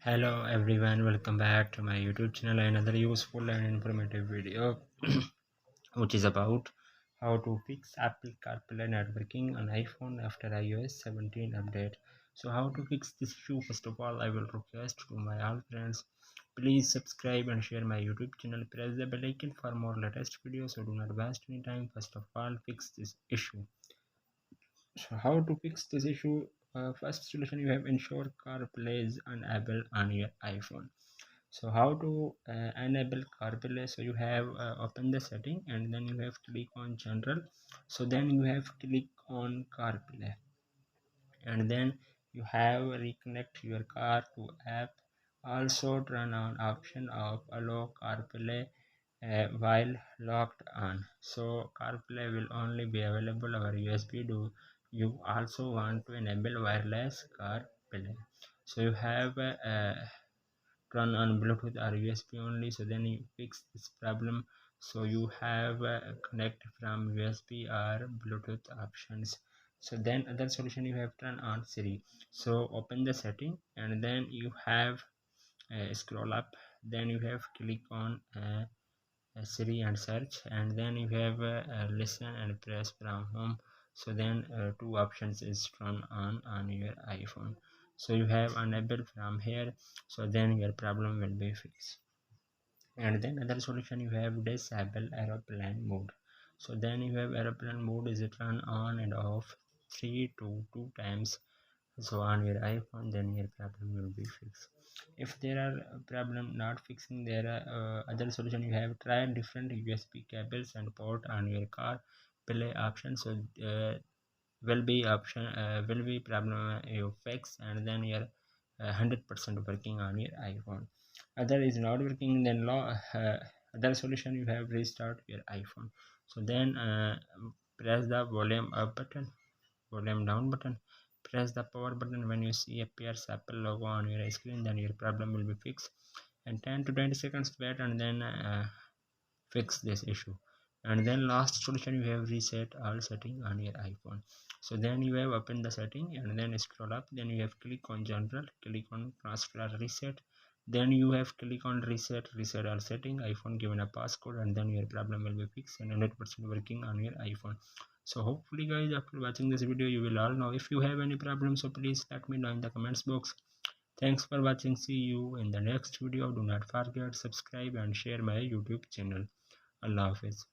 Hello everyone, welcome back to my YouTube channel. Another useful and informative video which is about how to fix Apple CarPlay not working on iPhone after iOS 17 update. So how to fix this issue? First of all, I will request to my all friends, please subscribe and share my YouTube channel. Press the bell icon for more latest videos. So do not waste any time. First of all, fix this issue. So how to fix this issue? First solution, you have ensure CarPlay is enabled on your iPhone. So how to enable CarPlay? So you have open the setting and then you have click on general. So then you have click on CarPlay and then you have reconnect your car to app. Also turn on option of allow CarPlay while locked on. So CarPlay will only be available over USB. Do you also want to enable wireless CarPlay? So you have run on Bluetooth or USB only. So then you fix this problem. So you have connect from USB or Bluetooth options. So then other solution, you have turn on Siri. So open the setting and then you have scroll up, then you have click on Siri and search, and then you have listen and press from home. So then two options is turn on your iPhone. So you have enable from here. So then your problem will be fixed. And then other solution, you have disable aeroplane mode. So then you have aeroplane mode is turn on and off 3 to 2 times. So on your iPhone, then your problem will be fixed. If there are problem not fixing, there are other solution. You have tried different USB cables and port on your car play option. So will be problem you fix, and then your 100% working on your iPhone. Other is not working, then other solution, you have restart your iPhone. So then press the volume up button, volume down button, press the power button. When you see appears Apple logo on your screen, then your problem will be fixed. And 10 to 20 seconds wait, and then fix this issue. And then last solution, you have reset all setting on your iPhone. So then you have open the setting and then scroll up, then you have click on general, click on transfer or reset, then you have click on reset all setting, iPhone given a passcode, and then your problem will be fixed and 100% working on your iPhone. So hopefully guys, after watching this video, you will all know. If you have any problem, so please let me know in the comments box. Thanks for watching. See you in the next video. Do not forget subscribe and share my YouTube channel. Allah Hafiz.